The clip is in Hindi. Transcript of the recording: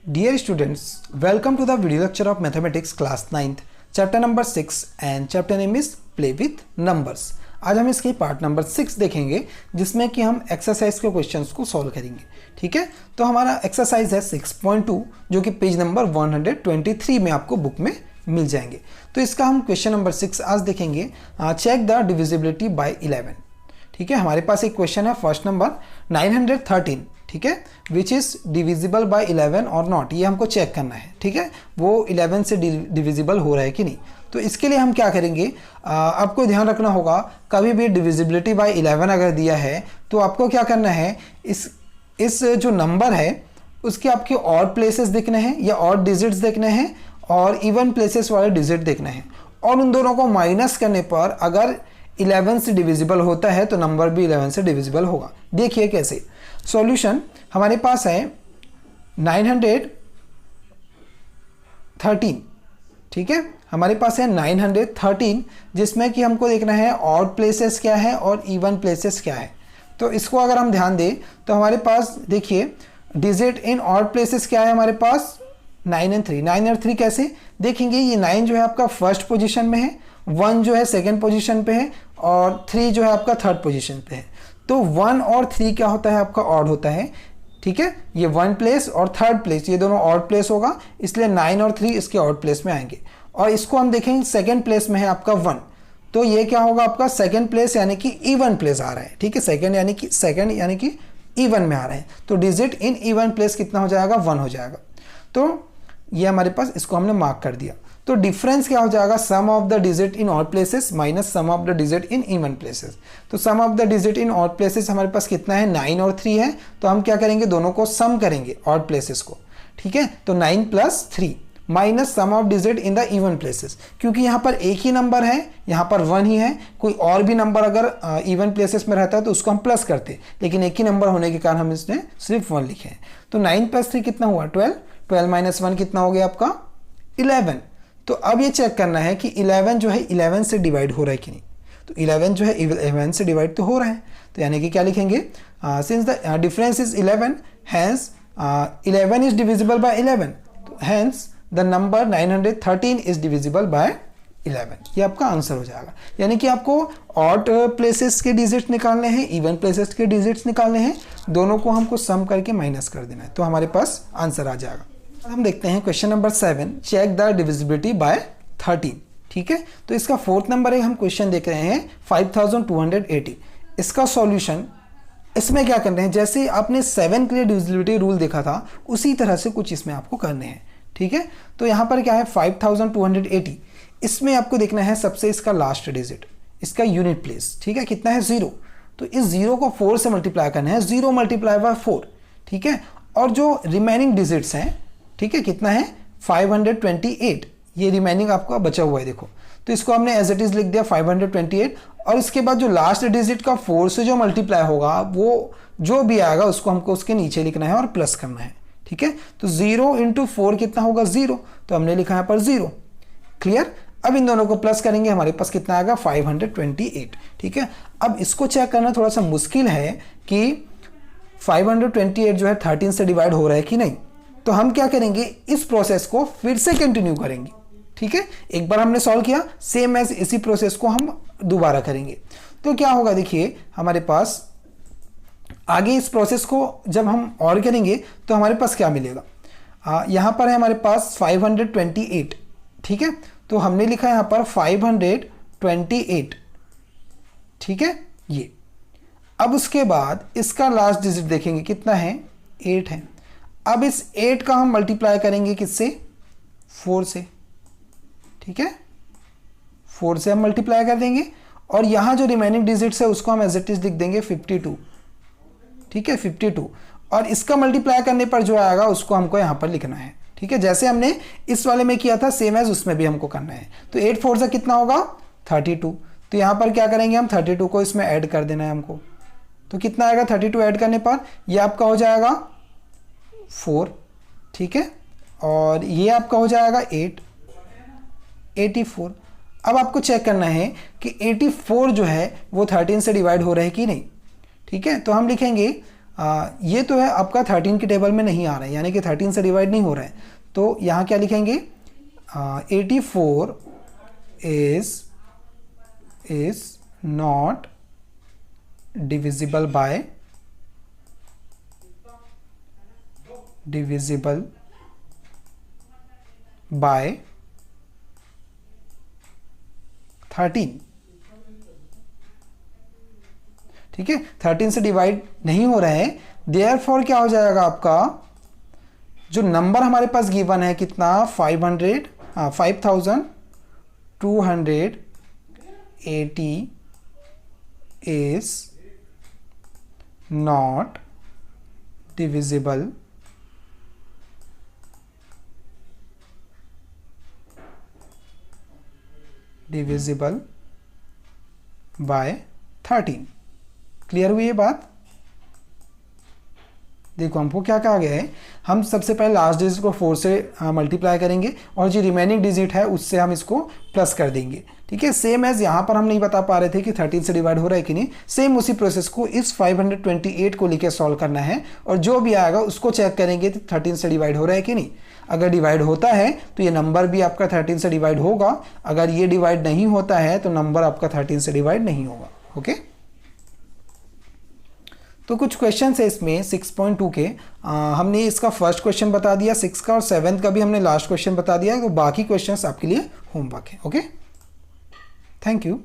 Dear students, welcome to the video lecture of Mathematics class 9th, chapter number 6 and chapter name is Play with Numbers। आज हम इसके पार्ट नंबर 6 देखेंगे जिसमें कि हम एक्सरसाइज के क्वेश्चंस को सॉल्व करेंगे। ठीक है, तो हमारा एक्सरसाइज है 6.2 जो कि पेज नंबर 123 में आपको बुक में मिल जाएंगे। तो इसका हम क्वेश्चन नंबर 6 आज देखेंगे, चेक द डिविजिबिलिटी बाय 11। ठीक है, हमारे पास एक क्वेश्चन है फर्स्ट नंबर 913, ठीक है, विच इज डिविजिबल बाय 11 और नॉट, ये हमको चेक करना है। ठीक है, वो 11 से डिविजिबल हो रहा है कि नहीं। तो इसके लिए हम क्या करेंगे, आपको ध्यान रखना होगा, कभी भी डिविजिबिलिटी बाय 11 अगर दिया है तो आपको क्या करना है, इस जो नंबर है उसके आपके ऑड प्लेसेस देखने हैं या ऑड डिजिट्स देखने हैं और इवन प्लेसेस वाले डिजिट देखने हैं, और उन दोनों को माइनस करने पर अगर 11 से डिविजिबल होता है तो नंबर भी 11 से डिविजिबल होगा। देखिए कैसे। सॉल्यूशन हमारे पास है 913, ठीक है, हमारे पास है 913 जिसमें कि हमको देखना है ऑड प्लेसेस क्या है और इवन प्लेसेस क्या है। तो इसको अगर हम ध्यान दें तो हमारे पास देखिए डिजिट इन ऑड प्लेसेस क्या है, हमारे पास 9 और 3। 9 और 3 कैसे देखेंगे, ये 9 जो है आपका फर्स्ट पोजीशन में है, 1 जो है सेकेंड पोजीशन पे है और 3 जो है आपका थर्ड पोजीशन पे है। तो 1 और 3 क्या होता है, आपका ऑड होता है। ठीक है, ये 1 प्लेस और थर्ड प्लेस ये दोनों ऑड प्लेस होगा, इसलिए 9 और 3 इसके ऑड प्लेस में आएंगे। और इसको हम देखेंगे सेकेंड प्लेस में है आपका 1, तो ये क्या होगा आपका सेकेंड प्लेस यानी कि इवन प्लेस आ रहा है। ठीक है, सेकेंड यानी कि इवन में आ रहा है, तो डिजिट इन इवन प्लेस कितना हो जाएगा, 1 हो जाएगा। तो ये हमारे पास, इसको हमने मार्क कर दिया। तो डिफरेंस क्या हो जाएगा, sum of the digit in odd places minus sum of the digit in even places. तो sum of the digit in odd places हमारे पास कितना है, 9 और 3 है, तो हम क्या करेंगे, दोनों को सम करेंगे ऑड प्लेसेस को। ठीक है, तो 9 + 3 minus sum of digit in the even places, क्योंकि यहाँ पर एक ही नंबर है, यहाँ पर 1 ही है। कोई और भी नंबर अगर इवन प्लेसेस में रहता है तो उसको हम प्लस करते, लेकिन एक ही नंबर होने के कारण हम इसने सिर्फ 1 लिखे हैं। तो 9 + 3 कितना हुआ, 12। 12 - 1 कितना हो गया आपका, 11। तो अब ये चेक करना है कि 11 जो है 11 से डिवाइड हो रहा है कि नहीं। तो 11 जो है 11 से डिवाइड तो हो रहा है, तो यानी कि क्या लिखेंगे, since the difference is 11 hence 11 is divisible by 11, तो hence the number 913 is divisible by 11। ये आपका आंसर हो जाएगा। यानी कि आपको ऑड प्लेसेस के डिजिट्स निकालने हैं, इवन प्लेसेस के डिजिट्स निकालने हैं, दोनों को हमको सम करके माइनस कर देना है, तो हमारे पास आंसर आ जाएगा। हम देखते हैं question number 7, check the divisibility by 13। ठीक है, तो इसका फोर्थ नंबर है, हम क्वेश्चन देख रहे हैं 5280। इसका सॉल्यूशन, इसमें क्या करना है, जैसे आपने 7 के लिए डिविजिबिलिटी रूल देखा था उसी तरह से कुछ इसमें आपको करने हैं। ठीक है, तो यहाँ पर क्या है 5280, इसमें आपको देखना है सबसे इसका लास्ट डिजिट, इसका यूनिट प्लेस। ठीक है, कितना है, 0, तो इस 0 को 4 से मल्टीप्लाई करना है, 0 × 4। ठीक है, और जो रिमेनिंग डिजिट्स हैं, ठीक है, कितना है 528, ये रिमेनिंग आपका बचा हुआ है, देखो। तो इसको हमने एज इट इज लिख दिया 528, और इसके बाद जो लास्ट डिजिट का 4 से जो मल्टीप्लाई होगा वो जो भी आएगा उसको हमको उसके नीचे लिखना है और प्लस करना है। ठीक है, तो 0 × 4 कितना होगा, 0, तो हमने लिखा यहाँ पर 0। क्लियर। अब इन दोनों को प्लस करेंगे, हमारे पास कितना आएगा, 528। ठीक है, अब इसको चेक करना थोड़ा सा मुश्किल है कि 528 जो है 13 से डिवाइड हो रहा है कि नहीं। तो हम क्या करेंगे, इस प्रोसेस को फिर से कंटिन्यू करेंगे। ठीक है, एक बार हमने सॉल्व किया, सेम एज इसी प्रोसेस को हम दोबारा करेंगे। तो क्या होगा, देखिए हमारे पास आगे इस प्रोसेस को जब हम और करेंगे तो हमारे पास क्या मिलेगा, यहाँ पर है हमारे पास 528। ठीक है, तो हमने लिखा है यहाँ पर 528। ठीक है, ये अब उसके बाद इसका लास्ट डिजिट देखेंगे कितना है, 8 है। अब इस 8 का हम मल्टीप्लाई करेंगे किससे, 4 से। ठीक है, 4 से हम मल्टीप्लाई कर देंगे, और यहाँ जो रिमेनिंग डिजिट्स है उसको हम एज इट इज लिख देंगे 52। ठीक है, 52, और इसका मल्टीप्लाई करने पर जो आएगा उसको हमको यहाँ पर लिखना है। ठीक है, जैसे हमने इस वाले में किया था सेम एज उसमें भी हमको करना है। तो 8 4 से कितना होगा, 32। तो यहाँ पर क्या करेंगे हम, 32 को इसमें ऐड कर देना है हमको। तो कितना आएगा, 32 ऐड करने पर यह आपका हो जाएगा 4। ठीक है, और ये आपका हो जाएगा 8, 84। अब आपको चेक करना है कि 84 जो है वो 13 से डिवाइड हो रहा है कि नहीं। ठीक है, तो हम लिखेंगे ये तो है आपका 13 के टेबल में नहीं आ रहा है, यानी कि 13 से डिवाइड नहीं हो रहा है। तो यहाँ क्या लिखेंगे, 84 is not divisible by 13। ठीक है, 13 से डिवाइड नहीं हो रहा है, देयरफॉर क्या हो जाएगा आपका, जो नंबर हमारे पास गिवन है कितना 5280 is not divisible by 13। Clear हुई ये बात? देखो हमको क्या कहा गया है, हम सबसे पहले लास्ट डिजिट को 4 से मल्टीप्लाई करेंगे और जो रिमेनिंग डिजिट है उससे हम इसको प्लस कर देंगे। ठीक है, सेम एज यहाँ पर हम नहीं बता पा रहे थे कि 13 से डिवाइड हो रहा है कि नहीं, सेम उसी प्रोसेस को इस 528 को लेकर सॉल्व करना है और जो भी आएगा उसको चेक करेंगे कि 13 से डिवाइड हो रहा है कि नहीं। अगर डिवाइड होता है तो ये नंबर भी आपका 13 से डिवाइड होगा, अगर ये डिवाइड नहीं होता है तो नंबर आपका 13 से डिवाइड नहीं होगा। ओके, तो कुछ क्वेश्चन है इसमें 6.2 के, हमने इसका फर्स्ट क्वेश्चन बता दिया 6 का, और 7th का भी हमने लास्ट क्वेश्चन बता दिया, तो बाकी क्वेश्चंस आपके लिए होमवर्क है। Okay, thank you.